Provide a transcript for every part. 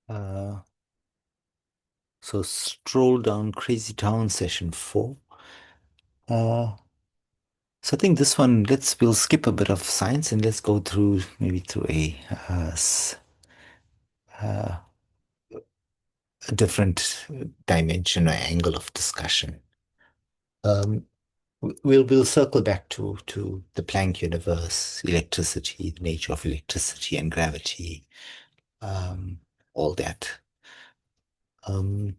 Uh, so Stroll Down Crazy Town session 4. Uh, so I think this one, we'll skip a bit of science and let's go through maybe through uh, a different dimension or angle of discussion. Um, we'll circle back to the Planck universe, electricity, the nature of electricity and gravity, um, all that. Um,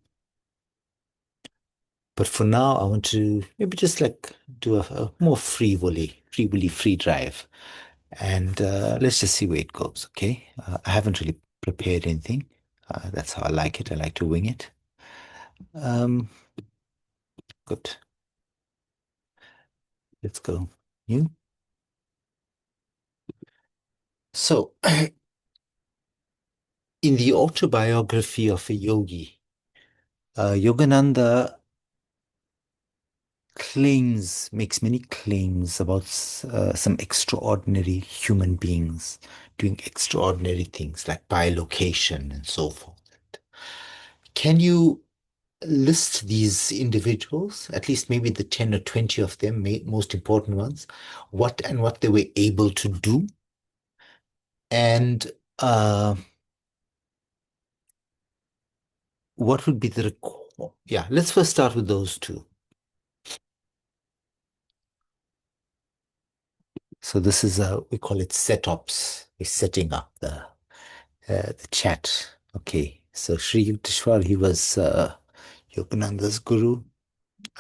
But for now, I want to maybe just like do a more free drive. And let's just see where it goes, okay? I haven't really prepared anything. That's how I like it. I like to wing it. Um, good. Let's go. You? So, in the autobiography of a yogi, Yogananda makes many claims about some extraordinary human beings doing extraordinary things like bilocation and so forth. Can you list these individuals, at least maybe the 10 or 20 of them, most important ones, what they were able to do? And uh, what would be the record? Yeah, let's first start with those two. So this is we call it setups. We're setting up the chat. Okay, so Sri Yukteswar, he was Yogananda's guru,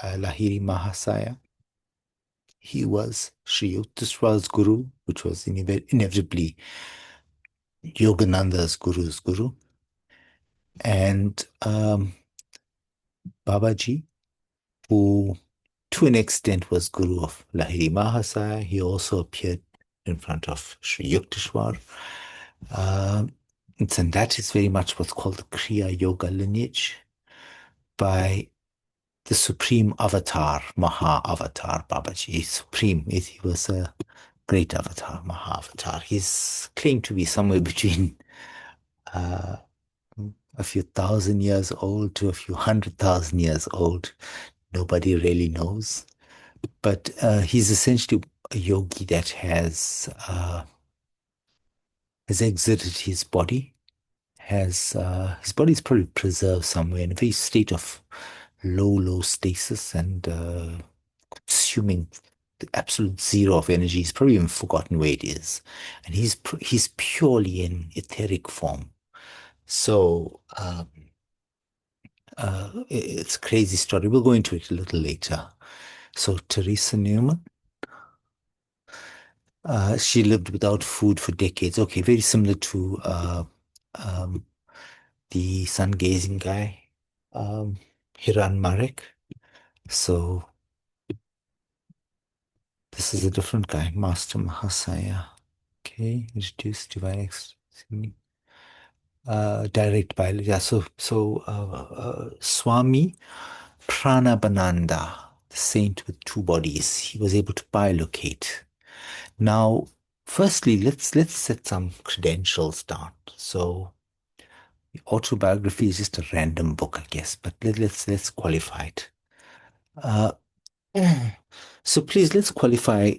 Lahiri Mahasaya. He was Sri Yukteswar's guru, which was inevitably Yogananda's guru's guru. And Babaji, who to an extent was guru of Lahiri Mahasaya, he also appeared in front of Sri Yukteswar. Um, and that is very much what's called the Kriya Yoga lineage by the supreme avatar, Maha Avatar Babaji. He's supreme. He was a great avatar, Maha Avatar. He's claimed to be somewhere between uh, a few thousand years old to a few 100,000 years old. Nobody really knows. But he's essentially a yogi that has exited his body. Has his body is probably preserved somewhere in a very state of low stasis and consuming the absolute zero of energy. He's probably even forgotten where it is, and he's purely in etheric form. So it's a crazy story. We'll go into it a little later. So Teresa Newman, she lived without food for decades. Okay, very similar to um, the sun-gazing guy, um, Hiran Marek. So this is a different guy, Master Mahasaya. Okay, introduced divine direct biology. Yeah, Swami Pranabananda, the saint with two bodies, he was able to bilocate. Now, firstly, let's set some credentials down. So, autobiography is just a random book, I guess, but let's qualify it. Uh, so please let's qualify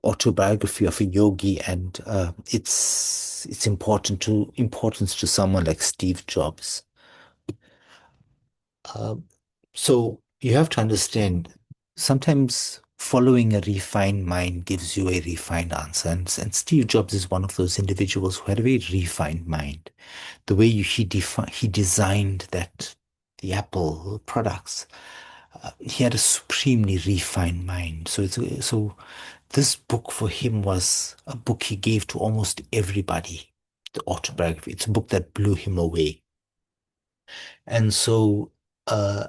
autobiography of a yogi and its importance to someone like Steve Jobs. Um, so you have to understand, sometimes following a refined mind gives you a refined answer. And Steve Jobs is one of those individuals who had a very refined mind. The way he designed the Apple products, he had a supremely refined mind. So this book for him was a book he gave to almost everybody. The autobiography. It's a book that blew him away. And so uh,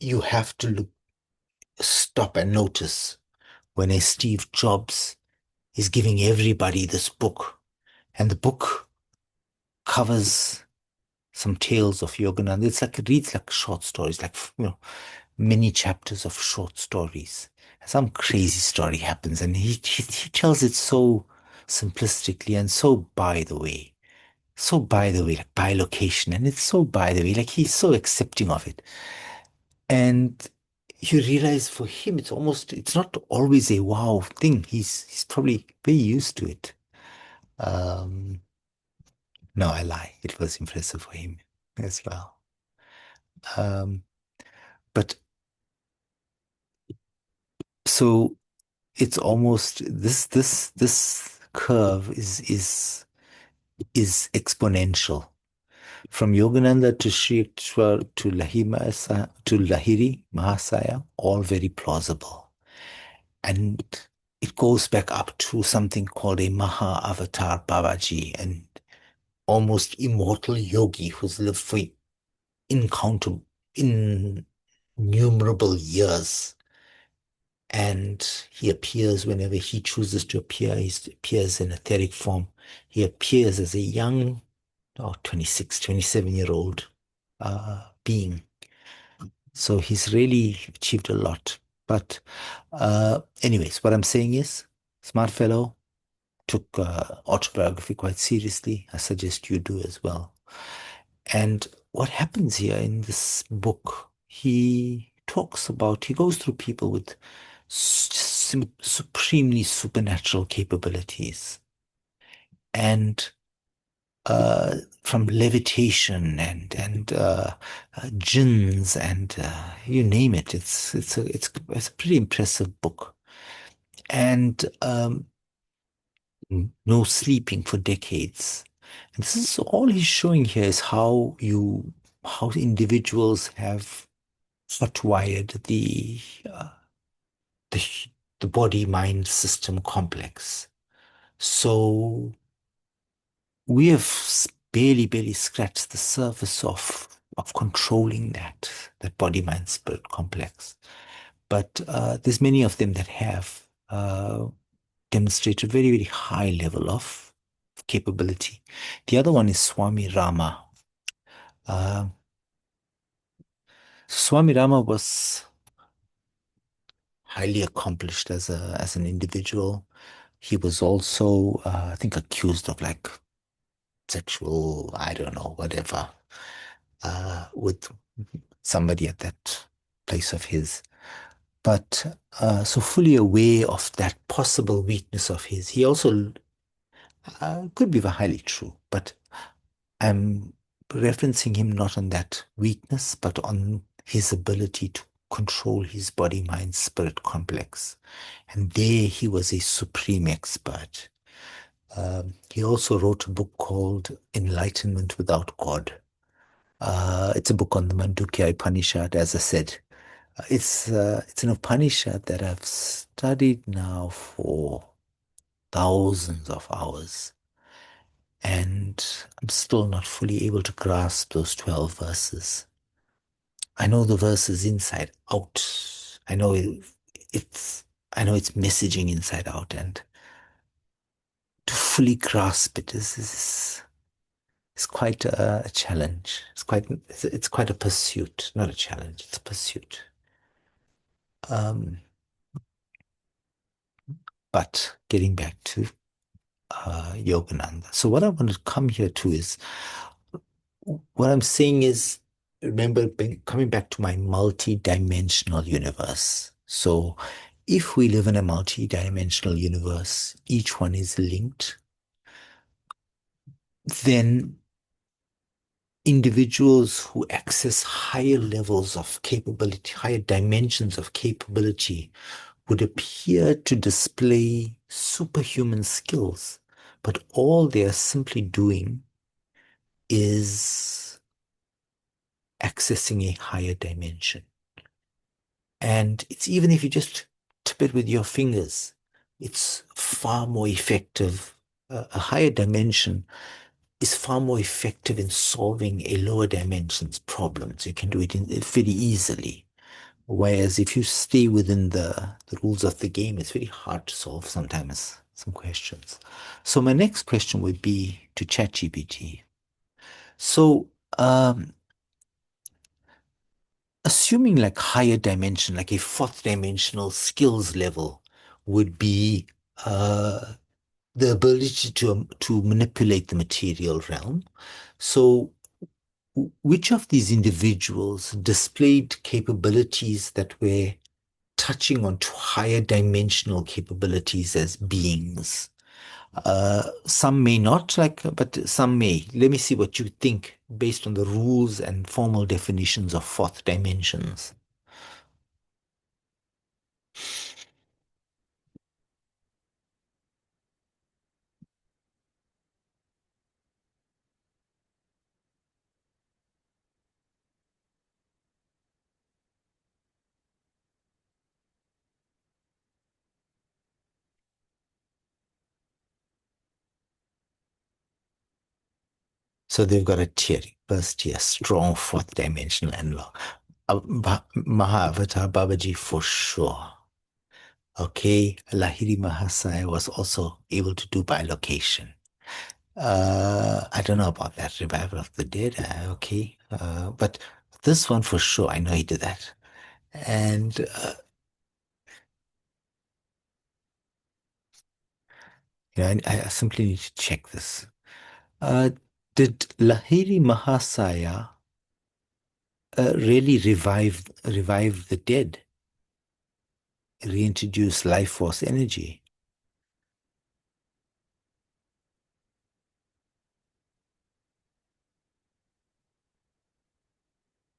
you have to stop and notice when a Steve Jobs is giving everybody this book, and the book covers some tales of Yogananda. It reads like short stories, like many chapters of short stories. Some crazy story happens, and he tells it so simplistically and so by the way. so by the way, like by location, and it's so by the way, like he's so accepting of it. And you realize for him, it's not always a wow thing. He's probably very used to it. Um, no, I lie. It was impressive for him as well. Um, but so it's almost this curve is exponential. From Yogananda to Sri to Lahiri Mahasaya, all very plausible. And it goes back up to something called a Maha Avatar Babaji, and almost immortal yogi who's lived for incountable, innumerable years. And he appears whenever he chooses to appear. He appears in etheric form. He appears as a young, 26, 27-year-old being. So he's really achieved a lot. But anyways, what I'm saying is, smart fellow, took autobiography quite seriously. I suggest you do as well. And what happens here in this book, he goes through people with supremely supernatural capabilities. And from levitation and jinns and you name it. It's a pretty impressive book. And no sleeping for decades. And this is all he's showing here is how individuals have hotwired uh, the the body mind system complex. So we have barely scratched the surface of controlling that body mind spirit complex. But there's many of them that have demonstrated a very high level of capability. The other one is Swami Rama. Uh, Swami Rama was highly accomplished as an individual. He was also, I think, accused of like sexual, I don't know, whatever, with somebody at that place of his. But so fully aware of that possible weakness of his, he also could be highly true, but I'm referencing him not on that weakness, but on his ability to control his body, mind, spirit complex. And there he was a supreme expert. He also wrote a book called Enlightenment Without God. It's a book on the Mandukya Upanishad, as I said. It's an Upanishad that I've studied now for thousands of hours. And I'm still not fully able to grasp those 12 verses. I know the verses inside out. It's I know it's messaging inside out, and to fully grasp it is quite a challenge. It's quite a pursuit, not a challenge. It's a pursuit. Um, but getting back to Yogananda. So what I want to come here to is what I'm saying is, remember, coming back to my multi-dimensional universe. So if we live in a multi-dimensional universe, each one is linked, then individuals who access higher levels of capability, higher dimensions of capability, would appear to display superhuman skills, but all they are simply doing is accessing a higher dimension. And it's even if you just tip it with your fingers, it's far more effective. A higher dimension is far more effective in solving a lower dimension's problems. You can do it very easily. Whereas if you stay within the rules of the game, it's very hard to solve sometimes some questions. So my next question would be to ChatGPT. So assuming like higher dimension, like a fourth dimensional skills level would be uh, the ability to manipulate the material realm. So, which of these individuals displayed capabilities that were touching on to higher dimensional capabilities as beings? Some may not, but some may. Let me see what you think based on the rules and formal definitions of fourth dimensions. So they've got a tiering. First tier, strong fourth dimensional analog. Mahavatar Babaji for sure. Okay, Lahiri Mahasaya was also able to do bilocation. I don't know about that revival of the dead. Okay, but this one for sure, I know he did that. And I simply need to check this. Uh, did Lahiri Mahasaya really revive the dead, reintroduce life force energy?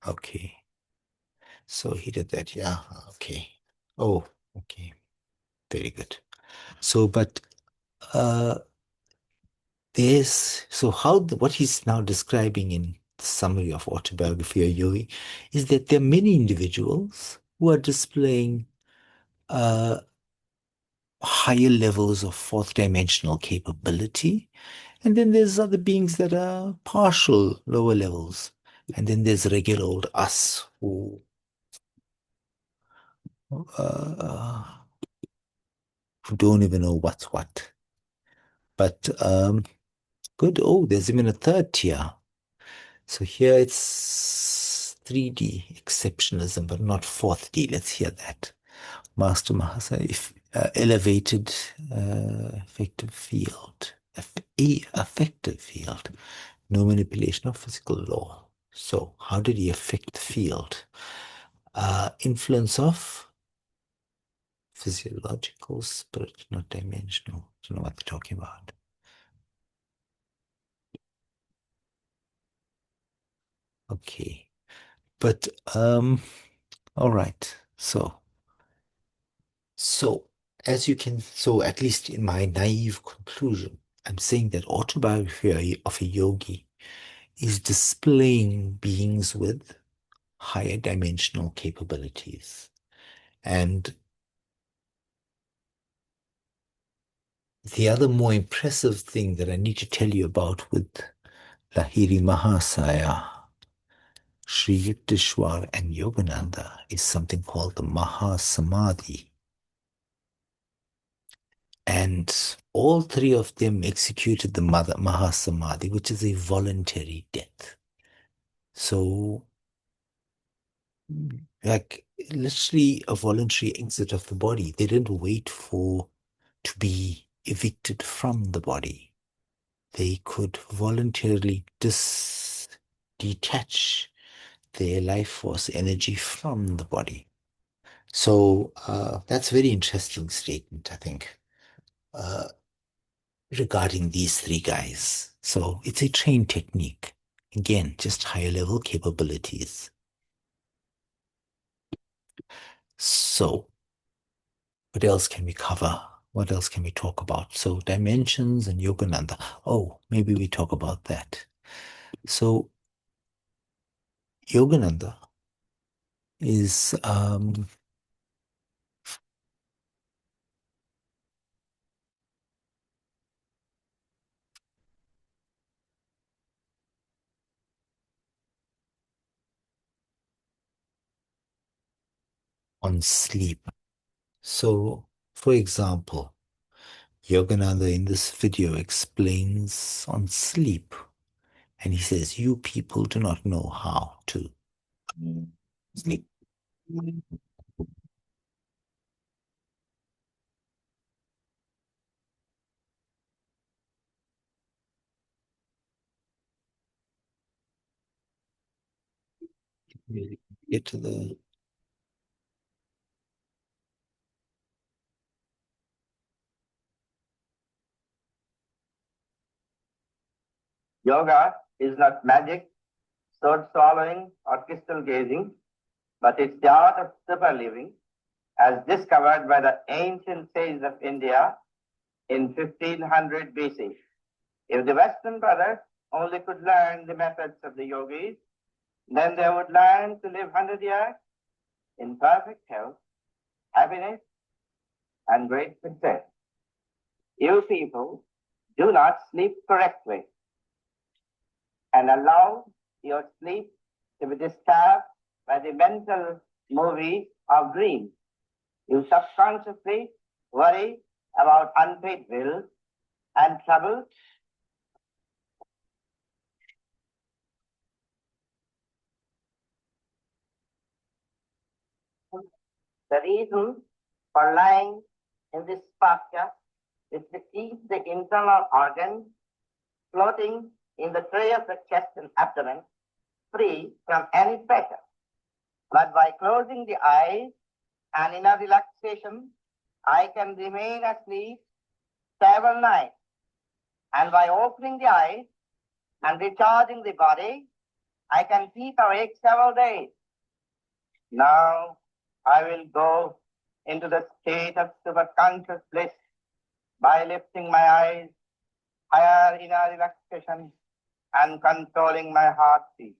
Okay, so he did that. Yeah. Okay. Oh, okay. Very good. So, but uh, what he's now describing in the summary of Autobiography of Yogi is that there are many individuals who are displaying uh, higher levels of fourth dimensional capability. And then there's other beings that are partial lower levels. And then there's regular old us uh, who don't even know what's what. But good. Oh, there's even a third tier. So here it's 3D exceptionalism, but not 4th D. Let's hear that. Master Mahasa, if elevated effective field, effective field, no manipulation of physical law. So how did he affect the field? Influence of physiological, spirit, not dimensional. I don't know what they're talking about. Okay. But all right. So so at least in my naive conclusion, I'm saying that Autobiography of a Yogi is displaying beings with higher dimensional capabilities. And the other more impressive thing that I need to tell you about with Lahiri Mahasaya, Sri Yukteswar, and Yogananda is something called the Mahasamadhi. And all three of them executed the Mahasamadhi, which is a voluntary death. So, like, literally a voluntary exit of the body. They didn't wait for to be evicted from the body. They could voluntarily detach their life force energy from the body. So that's a very interesting statement, I think. Uh, Regarding these three guys. So it's a trained technique. Again, just higher level capabilities. So what else can we cover? What else can we talk about? So dimensions and Yogananda. Oh, maybe we talk about that. So Yogananda is on sleep. So, for example, Yogananda in this video explains on sleep, and he says, "You people do not know how to sleep." Get to the Yoga is not magic, sword swallowing, or crystal gazing, but it's the art of super living as discovered by the ancient sages of India in 1500 BC. If the Western brothers only could learn the methods of the yogis, then they would learn to live 100 years in perfect health, happiness, and great success. You people do not sleep correctly and allow your sleep to be disturbed by the mental movie of dreams. You subconsciously worry about unpaid bills and troubles. The reason for lying in this posture is to keep the internal organs floating in the tray of the chest and abdomen free from any pressure. But by closing the eyes and in a relaxation, I can remain asleep several nights. And by opening the eyes and recharging the body, I can keep awake several days. Now I will go into the state of superconscious bliss by lifting my eyes higher in a relaxation and controlling my heartbeat.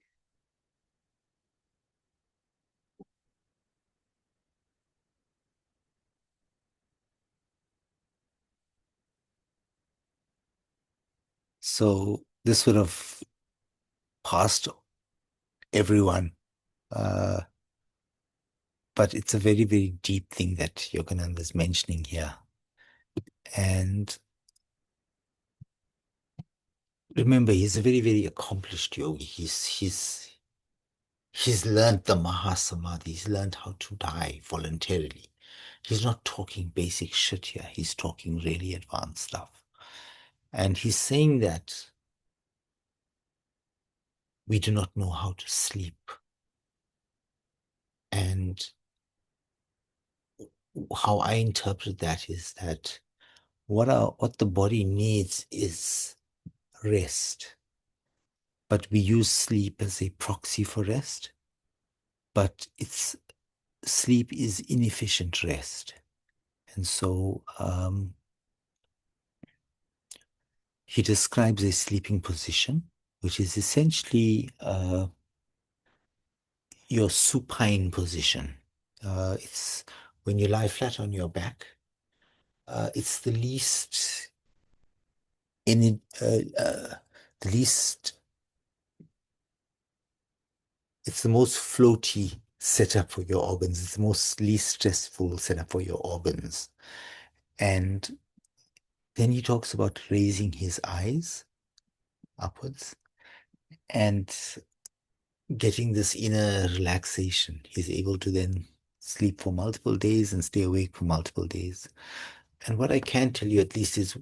so this would have passed everyone. Uh, but it's a very, very deep thing that Yogananda is mentioning here. And remember, he's a very, very accomplished yogi. He's learned the Mahasamadhi. He's learned how to die voluntarily. He's not talking basic shit here. He's talking really advanced stuff. And he's saying that we do not know how to sleep. And how I interpret that is that what the body needs is rest. But we use sleep as a proxy for rest. But it's sleep is inefficient rest. And so he describes a sleeping position, which is essentially your supine position. It's when you lie flat on your back. It's the least in the least. It's the most floaty setup for your organs. It's the most least stressful setup for your organs. And then he talks about raising his eyes upwards and getting this inner relaxation. He's able to then sleep for multiple days and stay awake for multiple days. And what I can tell you at least is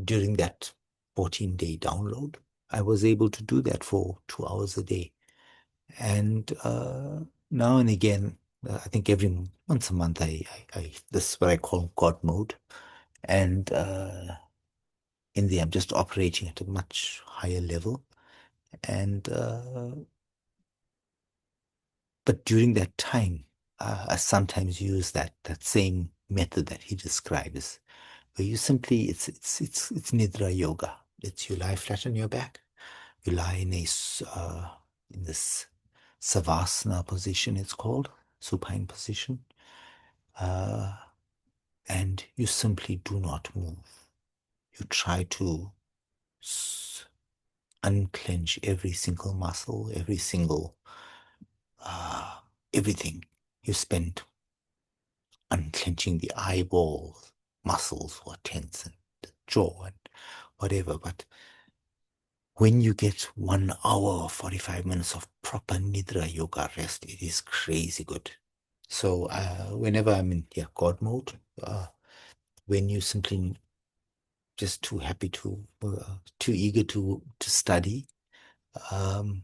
during that 14-day download, I was able to do that for 2 hours a day. And now and again, I think every once a month, this is what I call God mode. And in there, I'm just operating at a much higher level. And but during that time, I sometimes use that same method that he describes, where you simply it's nidra yoga. It's you lie flat on your back, you lie in this savasana position. It's called supine position, uh, and you simply do not move. You try to unclench every single muscle, every single uh, everything. You spend unclenching the eyeballs, muscles were tense, and the jaw and whatever. But when you get 1 hour, 45 minutes of proper nidra yoga rest, it is crazy good. So whenever I'm in God mode, when you simply just too happy to, too eager to study, um,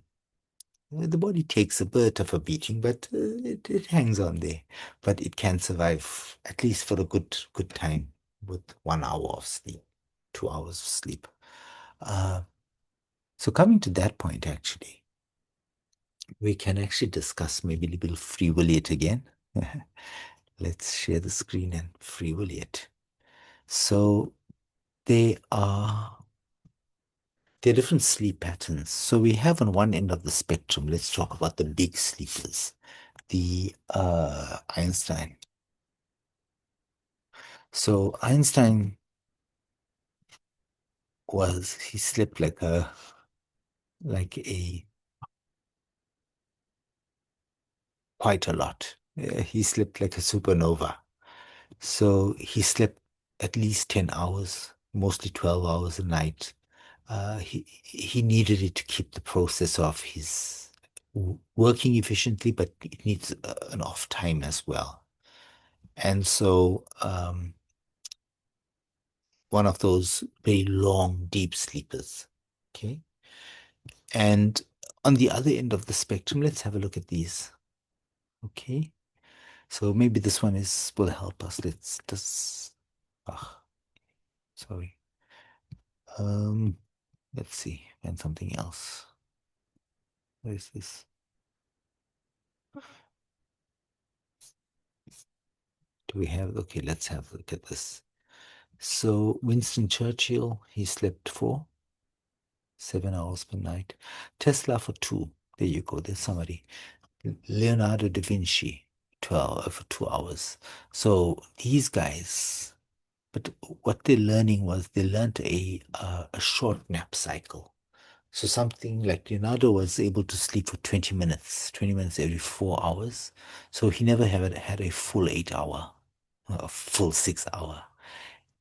The body takes a bit of a beating, but it hangs on there. But it can survive at least for a good time with 1 hour of sleep, 2 hours of sleep. Uh, so coming to that point, actually, we can actually discuss maybe a little free will it again. Let's share the screen and free will it. So they are there are different sleep patterns. So we have on one end of the spectrum, let's talk about the big sleepers, the Einstein. So Einstein he slept like a quite a lot. He slept like a supernova. So he slept at least 10 hours, mostly 12 hours a night. He needed it to keep the process of his working efficiently, but it needs an off time as well. And so one of those very long, deep sleepers. Okay. And on the other end of the spectrum, let's have a look at these. Okay. So maybe this one is will help us. Let's just ah, sorry. Um let's see. And something else. What is this? Do we have okay, let's have a look at this. So Winston Churchill, he slept for 7 hours per night. Tesla for two. There you go. There's somebody. Leonardo da Vinci, 12 for 2 hours. So these guys, but what they're learning was they learned a short nap cycle. So something like Leonardo was able to sleep for 20 minutes every 4 hours. So he never had a full 8 hour, a full 6 hour.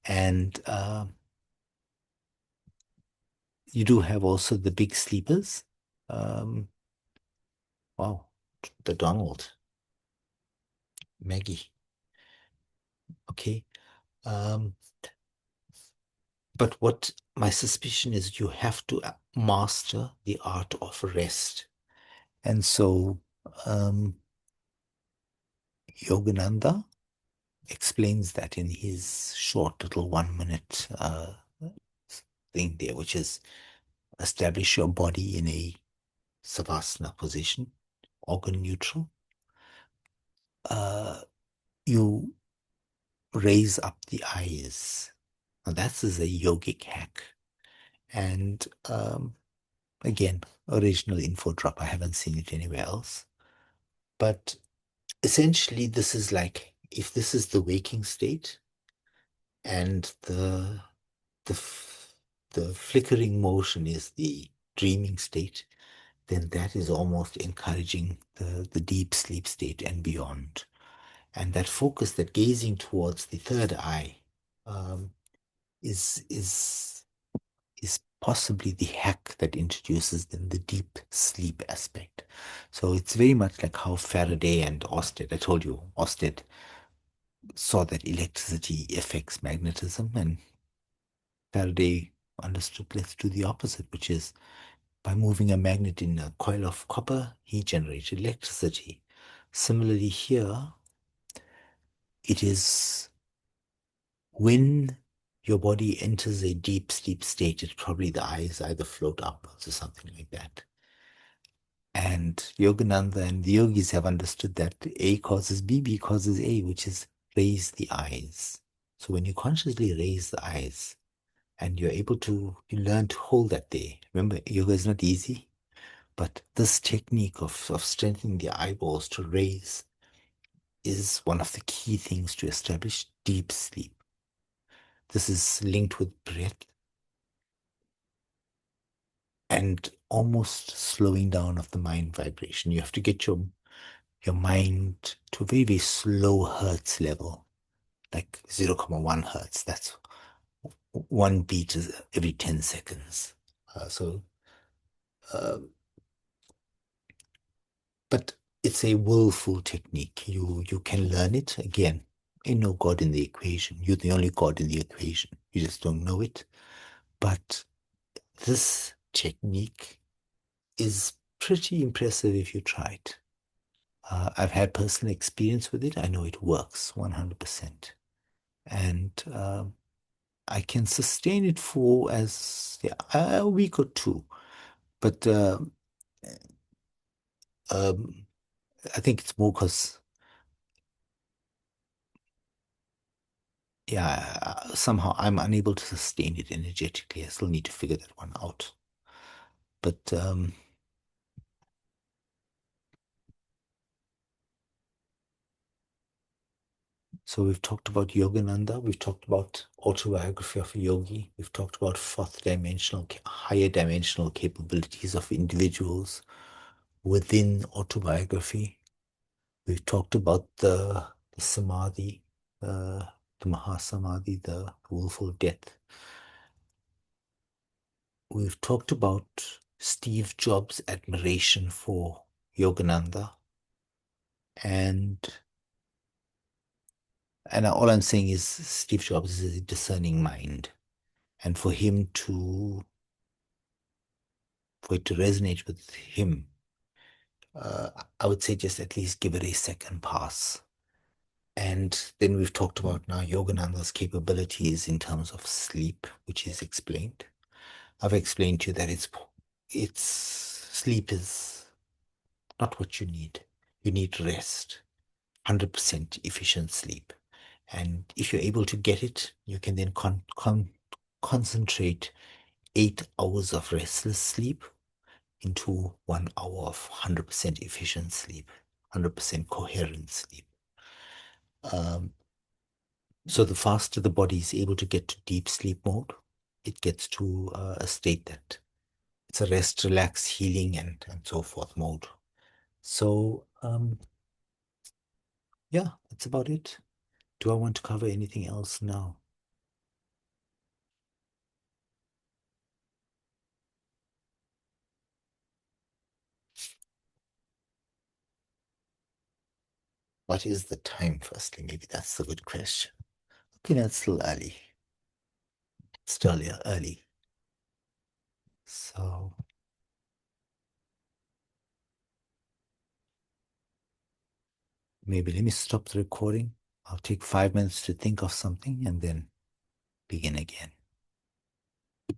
And you do have also the big sleepers. Um, wow, the Donald, Maggie. Okay. Um, but what my suspicion is, you have to master the art of rest. And so, Yogananda explains that in his short little 1 minute thing there, which is establish your body in a savasana position, organ neutral. Uh, you raise up the eyes. Now, that is a yogic hack. And again, original info drop. I haven't seen it anywhere else. But essentially, this is like if this is the waking state and the flickering motion is the dreaming state, then that is almost encouraging the deep sleep state and beyond. And that focus, that gazing towards the third eye, um, is is is possibly the hack that introduces then the deep sleep aspect. So it's very much like how Faraday and Orsted, I told you, Orsted saw that electricity affects magnetism, and Faraday understood let's do the opposite, which is by moving a magnet in a coil of copper, he generated electricity. Similarly, here, it is when your body enters a deep sleep state, it probably the eyes either float upwards or something like that. And Yogananda and the yogis have understood that A causes B, B causes A, which is raise the eyes. So when you consciously raise the eyes and you're able to, you learn to hold that there. Remember, yoga is not easy, but this technique of strengthening the eyeballs to raise is one of the key things to establish deep sleep. This is linked with breath and almost slowing down of the mind vibration. You have to get your mind to a very, very slow hertz level, like 0.1 hertz. That's one beat is every 10 seconds. So, uh, but it's a willful technique. You can learn it again. Ain't no God in the equation. You're the only God in the equation. You just don't know it. But this technique is pretty impressive if you try it. I've had personal experience with it. I know it works 100%. And I can sustain it for as yeah, a week or two. But um, I think it's more because, yeah, somehow I'm unable to sustain it energetically. I still need to figure that one out. But so we've talked about Yogananda, we've talked about Autobiography of a Yogi, we've talked about fourth dimensional, higher dimensional capabilities of individuals within autobiography. We've talked about the Samadhi, the Mahasamadhi, the willful death. We've talked about Steve Jobs' admiration for Yogananda, and all I'm saying is Steve Jobs is a discerning mind, and for it to resonate with him, uh, I would say just at least give it a second pass. And then we've talked about now Yogananda's capabilities in terms of sleep, which is explained. I've explained to you that it's sleep is not what you need. You need rest, 100% efficient sleep. And if you're able to get it, you can then concentrate 8 hours of restless sleep into 1 hour of 100% efficient sleep, 100% coherent sleep. Um, so the faster the body is able to get to deep sleep mode, it gets to a state that it's a rest, relax, healing, and so forth mode. So, yeah, that's about it. Do I want to cover anything else now? What is the time, firstly? Maybe that's the good question. Okay, that's still early. Still early. So maybe let me stop the recording. I'll take 5 minutes to think of something and then begin again.